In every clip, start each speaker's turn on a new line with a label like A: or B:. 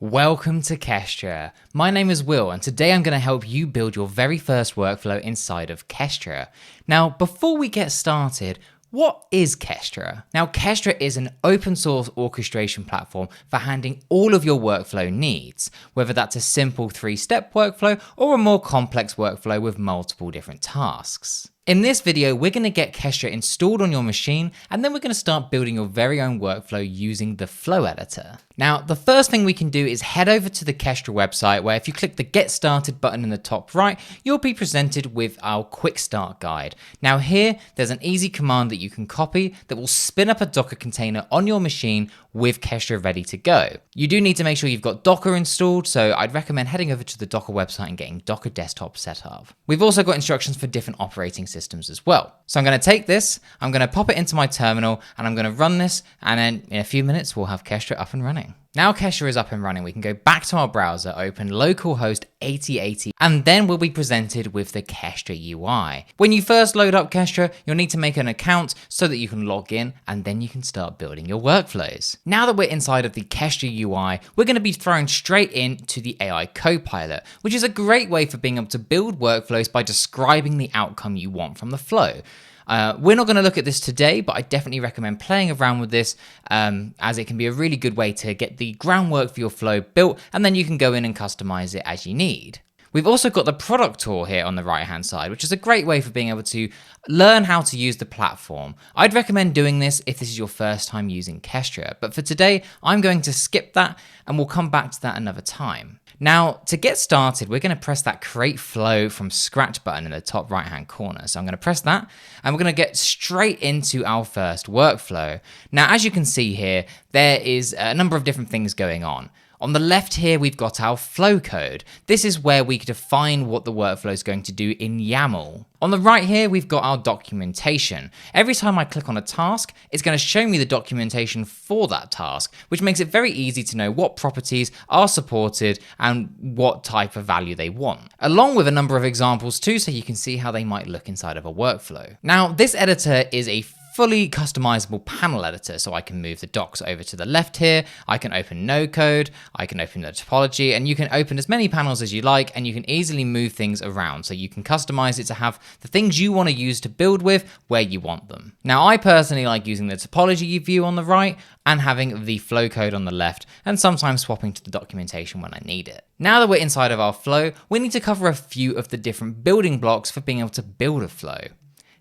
A: Welcome to Kestra. My name is Will, and today I'm going to help you build your very first workflow inside of Kestra. Now, before we get started, what is Kestra? Now, Kestra is an open source orchestration platform for handling all of your workflow needs, whether that's a simple 3-step workflow or a more complex workflow with multiple different tasks. In this video, we're going to get Kestra installed on your machine, and then we're going to start building your very own workflow using the flow editor. Now, the first thing we can do is head over to the Kestra website, where if you click the Get Started button in the top right, you'll be presented with our Quick Start guide. Now here, there's an easy command that you can copy that will spin up a Docker container on your machine with Kestra ready to go. You do need to make sure you've got Docker installed, so I'd recommend heading over to the Docker website and getting Docker Desktop set up. We've also got instructions for different operating systems as well. So I'm going to take this, I'm going to pop it into my terminal, and I'm going to run this, and then in a few minutes we'll have Kestra up and running. Now Kestra is up and running, we can go back to our browser, open localhost 8080, and then we'll be presented with the Kestra UI. When you first load up Kestra, you'll need to make an account so that you can log in, and then you can start building your workflows. Now that we're inside of the Kestra UI, we're going to be thrown straight into the AI Copilot, which is a great way for being able to build workflows by describing the outcome you want from the flow. We're not going to look at this today, but I definitely recommend playing around with this as it can be a really good way to get the groundwork for your flow built, and then you can go in and customize it as you need. We've also got the product tour here on the right hand side, which is a great way for being able to learn how to use the platform. I'd recommend doing this if this is your first time using Kestra, but for today, I'm going to skip that and we'll come back to that another time. Now, to get started, we're going to press that Create Flow from Scratch button in the top right-hand corner. So I'm going to press that, and we're going to get straight into our first workflow. Now, as you can see here, there is a number of different things going on. On the left here, we've got our flow code. This is where we define what the workflow is going to do in YAML. On the right here, we've got our documentation. Every time I click on a task, it's going to show me the documentation for that task, which makes it very easy to know what properties are supported and what type of value they want, along with a number of examples too, so you can see how they might look inside of a workflow. Now, this editor is a fully customizable panel editor, so I can move the docs over to the left here, I can open no code, I can open the topology, and you can open as many panels as you like, and you can easily move things around, so you can customize it to have the things you want to use to build with where you want them. Now, I personally like using the topology view on the right and having the flow code on the left, and sometimes swapping to the documentation when I need it. Now that we're inside of our flow, we need to cover a few of the different building blocks for being able to build a flow.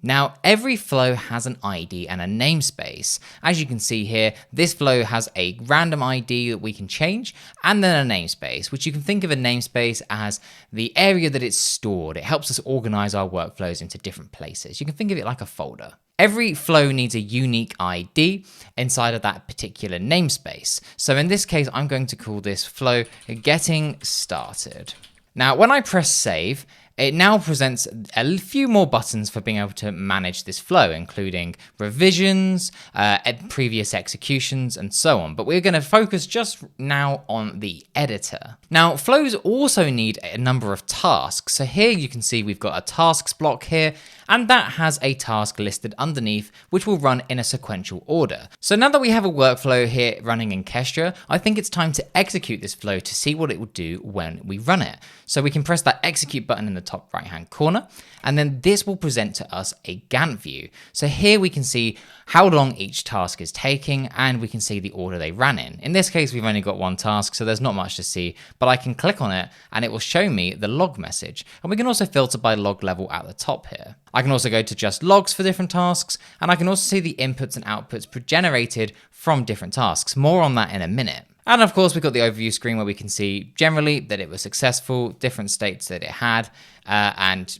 A: Now, every flow has an ID and a namespace. As you can see here, this flow has a random ID that we can change, and then a namespace, which you can think of a namespace as the area that it's stored. It helps us organize our workflows into different places. You can think of it like a folder. Every flow needs a unique ID inside of that particular namespace. So in this case, I'm going to call this flow Getting Started. Now, when I press save, it now presents a few more buttons for being able to manage this flow, including revisions, previous executions, and so on. But we're going to focus just now on the editor. Now, flows also need a number of tasks. So here you can see we've got a tasks block here, and that has a task listed underneath, which will run in a sequential order. So now that we have a workflow here running in Kestra, I think it's time to execute this flow to see what it will do when we run it. So we can press that execute button in the top right hand corner, and then this will present to us a Gantt view. So here we can see how long each task is taking, and we can see the order they ran in. In this case, we've only got one task, so there's not much to see, but I can click on it and it will show me the log message. And we can also filter by log level at the top here. I can also go to just logs for different tasks, and I can also see the inputs and outputs generated from different tasks. More on that in a minute. And of course, we've got the overview screen where we can see generally that it was successful, different states that it had, and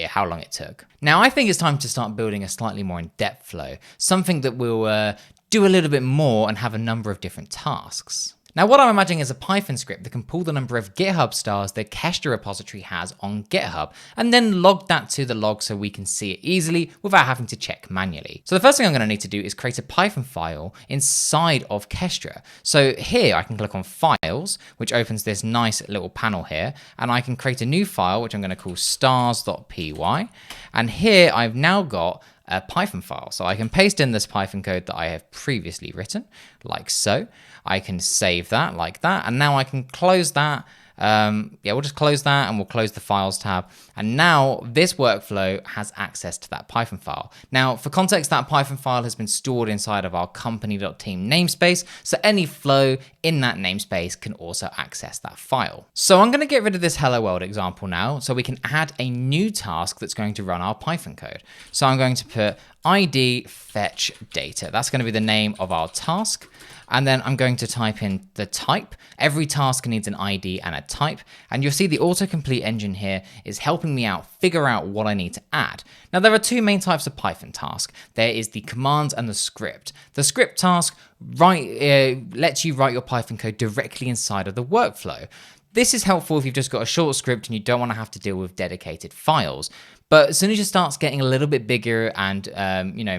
A: how long it took. Now, I think it's time to start building a slightly more in-depth flow, something that will do a little bit more and have a number of different tasks. Now, what I'm imagining is a Python script that can pull the number of GitHub stars the Kestra repository has on GitHub, and then log that to the log so we can see it easily without having to check manually. So the first thing I'm going to need to do is create a Python file inside of Kestra. So here I can click on Files, which opens this nice little panel here, and I can create a new file, which I'm going to call stars.py. And here I've now got a Python file. So I can paste in this Python code that I have previously written, like so. I can save that like that, and now I can close that. We'll just close that and we'll close the files tab. And now this workflow has access to that Python file. Now, for context, that Python file has been stored inside of our company.team namespace. So any flow in that namespace can also access that file. So I'm going to get rid of this hello world example now so we can add a new task that's going to run our Python code. So I'm going to put ID fetch data. That's going to be the name of our task. And then I'm going to type in the type. Every task needs an ID and a type. And you'll see the autocomplete engine here is helping me out figure out what I need to add. Now, there are two main types of Python task. There is the commands and the script. The script task lets you write your Python code directly inside of the workflow. This is helpful if you've just got a short script and you don't want to have to deal with dedicated files. But as soon as it starts getting a little bit bigger and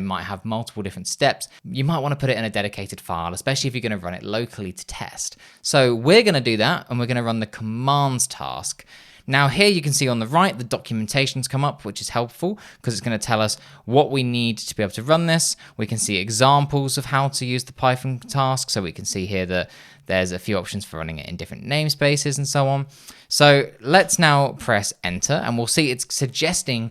A: might have multiple different steps, you might want to put it in a dedicated file, especially if you're going to run it locally to test. So we're going to do that, and we're going to run the commands task. Now here you can see on the right, the documentation's come up, which is helpful because it's going to tell us what we need to be able to run this. We can see examples of how to use the Python task. So we can see here that there's a few options for running it in different namespaces and so on. So let's now press enter, and we'll see it's suggesting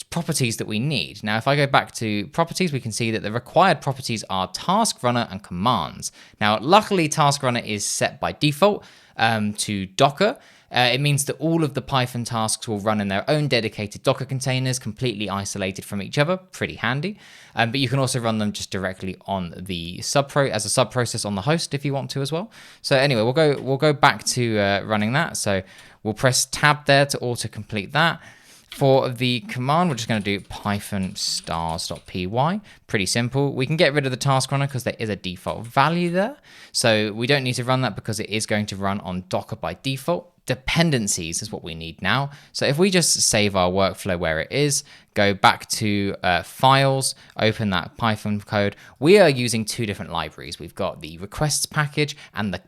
A: properties that we need. Now, if I go back to properties, we can see that the required properties are task runner and commands. Now, luckily, task runner is set by default to Docker. It means that all of the Python tasks will run in their own dedicated Docker containers, completely isolated from each other. Pretty handy. But you can also run them just directly on the as a subprocess on the host if you want to as well. So anyway, we'll go back to running that. So we'll press tab there to autocomplete that. For the command, we're just going to do python stars.py. Pretty simple. We can get rid of the task runner because there is a default value there. So we don't need to run that because it is going to run on Docker by default. Dependencies is what we need now. So if we just save our workflow where it is, go back to files, open that Python code, we are using two different libraries. We've got the requests package and the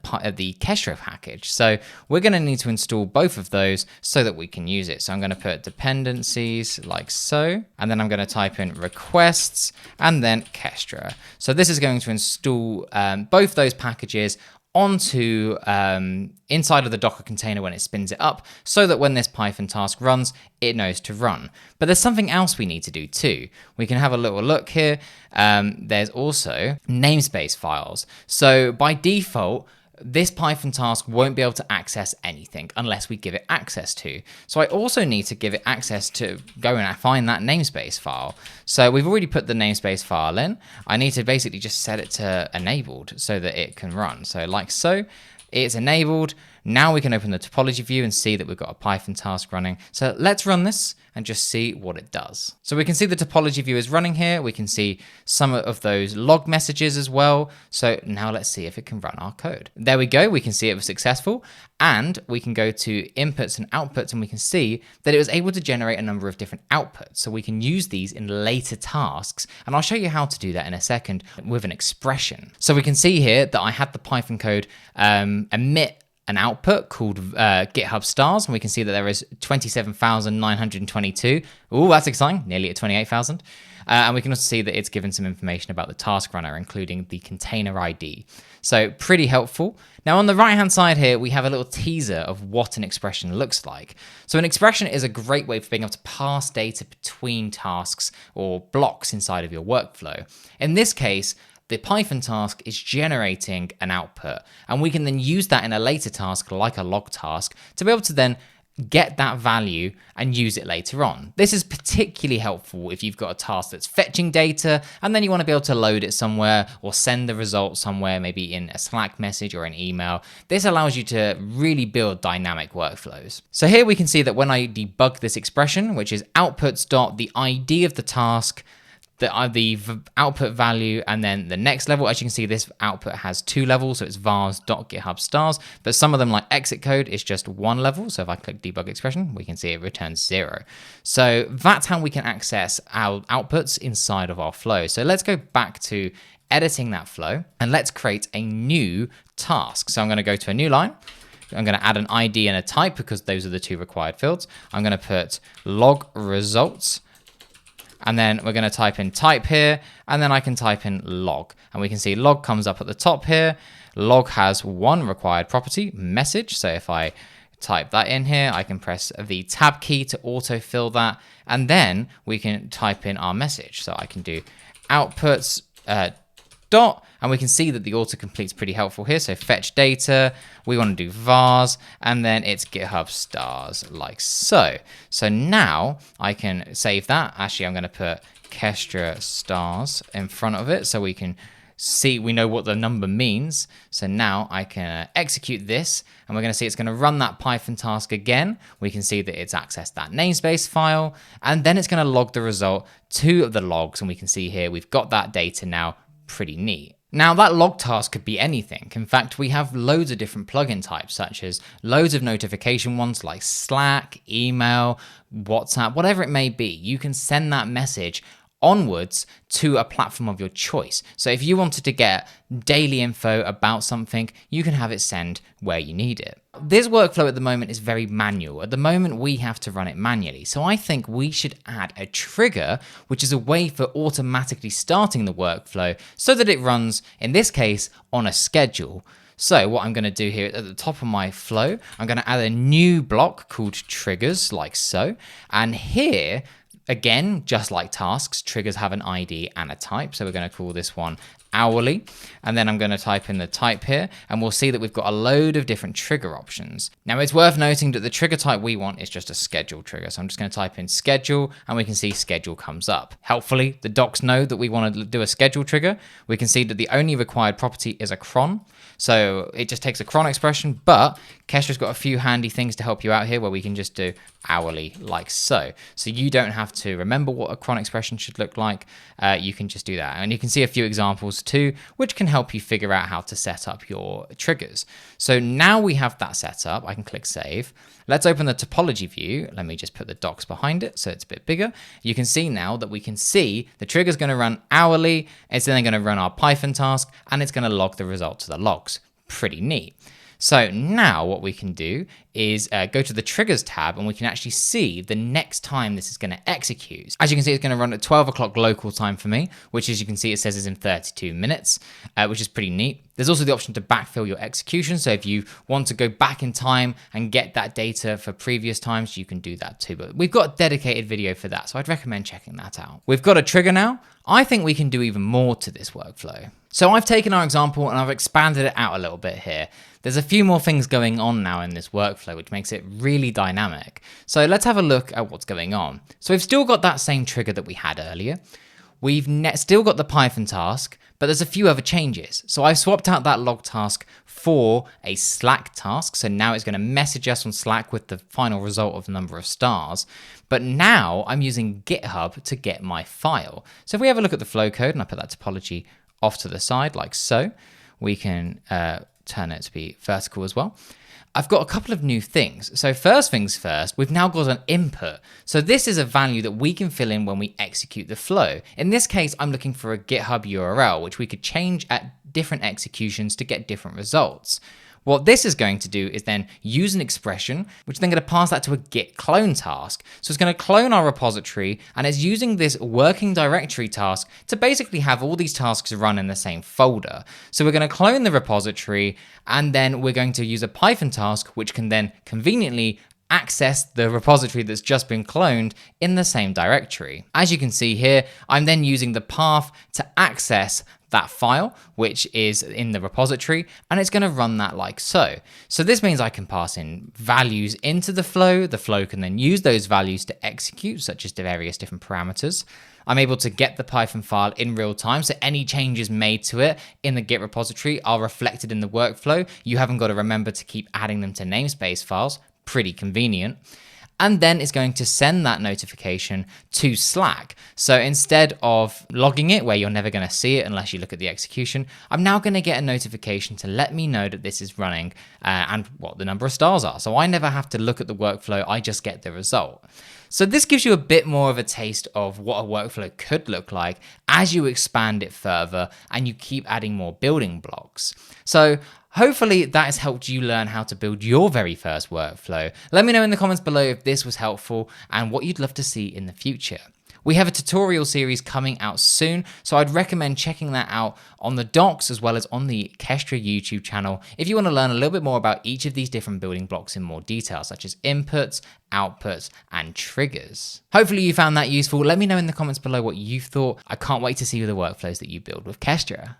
A: Kestra package. So we're going to need to install both of those so that we can use it. So I'm going to put dependencies like so, and then I'm going to type in requests and then Kestra. So this is going to install both those packages onto inside of the Docker container when it spins it up, so that when this Python task runs, it knows to run. But there's something else we need to do too. We can have a little look here. There's also namespace files. So by default, this Python task won't be able to access anything unless we give it access to. So I also need to give it access to go and find that namespace file. So we've already put the namespace file in. I need to basically just set it to enabled so that it can run. So like so, it's enabled. Now we can open the topology view and see that we've got a Python task running. So let's run this and just see what it does. So we can see the topology view is running here. We can see some of those log messages as well. So now let's see if it can run our code. There we go. We can see it was successful, and we can go to inputs and outputs, and we can see that it was able to generate a number of different outputs. So we can use these in later tasks, and I'll show you how to do that in a second with an expression. So we can see here that I had the Python code emit an output called GitHub stars, and we can see that there is 27,922. Oh, that's exciting, nearly at 28,000. And we can also see that it's given some information about the task runner, including the container ID. So pretty helpful. Now on the right-hand side here, we have a little teaser of what an expression looks like. So an expression is a great way for being able to pass data between tasks or blocks inside of your workflow. In this case, the Python task is generating an output, and we can then use that in a later task, like a log task, to be able to then get that value and use it later on. This is particularly helpful if you've got a task that's fetching data and then you want to be able to load it somewhere or send the result somewhere, maybe in a Slack message or an email. This allows you to really build dynamic workflows. So here we can see that when I debug this expression, which is outputs.the ID of the task, the output value, and then the next level. As you can see, this output has two levels, so it's vars.github stars, but some of them, like exit code, is just one level. So if I click debug expression, we can see it returns 0. So that's how we can access our outputs inside of our flow. So let's go back to editing that flow, and let's create a new task. So I'm going to go to a new line. I'm going to add an ID and a type because those are the two required fields. I'm going to put log results. And then we're going to type in type here, and then I can type in log. And we can see log comes up at the top here. Log has one required property, message. So if I type that in here, I can press the tab key to autofill that. And then we can type in our message. So I can do outputs dot, and we can see that the autocomplete is pretty helpful here. So fetch data, we want to do vars, and then it's GitHub stars like so. So now I can save that. Actually, I'm going to put Kestra stars in front of it so we can see, we know what the number means. So now I can execute this, and we're going to see it's going to run that Python task again. We can see that it's accessed that namespace file, and then it's going to log the result to the logs, and we can see here we've got that data now. Pretty neat. Now that log task could be anything. In fact, we have loads of different plugin types, such as loads of notification ones like Slack, email, WhatsApp, whatever it may be. You can send that message onwards to a platform of your choice. So if you wanted to get daily info about something, you can have it send where you need it. This workflow at the moment is very manual. At the moment, we have to run it manually. So I think we should add a trigger, which is a way for automatically starting the workflow so that it runs, in this case, on a schedule. So what I'm going to do here at the top of my flow, I'm going to add a new block called triggers like so. And here, again, just like tasks, triggers have an ID and a type. So we're going to call this one hourly. And then I'm going to type in the type here, and we'll see that we've got a load of different trigger options. Now it's worth noting that the trigger type we want is just a schedule trigger. So I'm just going to type in schedule, and we can see schedule comes up. Helpfully, the docs know that we want to do a schedule trigger. We can see that the only required property is a cron. So it just takes a cron expression, but Kestra's got a few handy things to help you out here where we can just do hourly like so. So you don't have to remember what a cron expression should look like. You can just do that. And you can see a few examples too, which can help you figure out how to set up your triggers. So now we have that set up. I can click save. Let's open the topology view. Let me just put the docs behind it so it's a bit bigger. You can see now that we can see the trigger is going to run hourly. It's then going to run our Python task, and it's going to log the result to the logs. Pretty neat. So now what we can do is go to the triggers tab, and we can actually see the next time this is going to execute. As you can see, it's going to run at 12 o'clock local time for me, which, as you can see, it says is in 32 minutes, which is pretty neat. There's also the option to backfill your execution. So if you want to go back in time and get that data for previous times, you can do that too. But we've got a dedicated video for that, so I'd recommend checking that out. We've got a trigger now. I think we can do even more to this workflow. So I've taken our example and I've expanded it out a little bit here. There's a few more things going on now in this workflow, which makes it really dynamic. So let's have a look at what's going on. So we've still got that same trigger that we had earlier. We've still got the Python task, but there's a few other changes. So I've swapped out that log task for a Slack task. So now it's going to message us on Slack with the final result of the number of stars. But now I'm using GitHub to get my file. So if we have a look at the flow code, and I put that topology off to the side like so, we can turn it to be vertical as well. I've got a couple of new things. So first things first, we've now got an input. So this is a value that we can fill in when we execute the flow. In this case, I'm looking for a GitHub URL, which we could change at different executions to get different results. What this is going to do is then use an expression, which is then going to pass that to a git clone task. So it's going to clone our repository, and it's using this working directory task to basically have all these tasks run in the same folder. So we're going to clone the repository, and then we're going to use a Python task, which can then conveniently access the repository that's just been cloned in the same directory. As you can see here, I'm then using the path to access that file, which is in the repository, and it's going to run that like so. So this means I can pass in values into the flow. The flow can then use those values to execute, such as the various different parameters. I'm able to get the Python file in real time, so any changes made to it in the Git repository are reflected in the workflow. You haven't got to remember to keep adding them to namespace files. Pretty convenient. And then it's going to send that notification to Slack. So instead of logging it, where you're never going to see it unless you look at the execution, I'm now going to get a notification to let me know that this is running and what the number of stars are. So I never have to look at the workflow, I just get the result. So this gives you a bit more of a taste of what a workflow could look like as you expand it further and you keep adding more building blocks. So hopefully that has helped you learn how to build your very first workflow. Let me know in the comments below if this was helpful and what you'd love to see in the future. We have a tutorial series coming out soon, so I'd recommend checking that out on the docs as well as on the Kestra YouTube channel if you want to learn a little bit more about each of these different building blocks in more detail, such as inputs, outputs, and triggers. Hopefully you found that useful. Let me know in the comments below what you thought. I can't wait to see the workflows that you build with Kestra.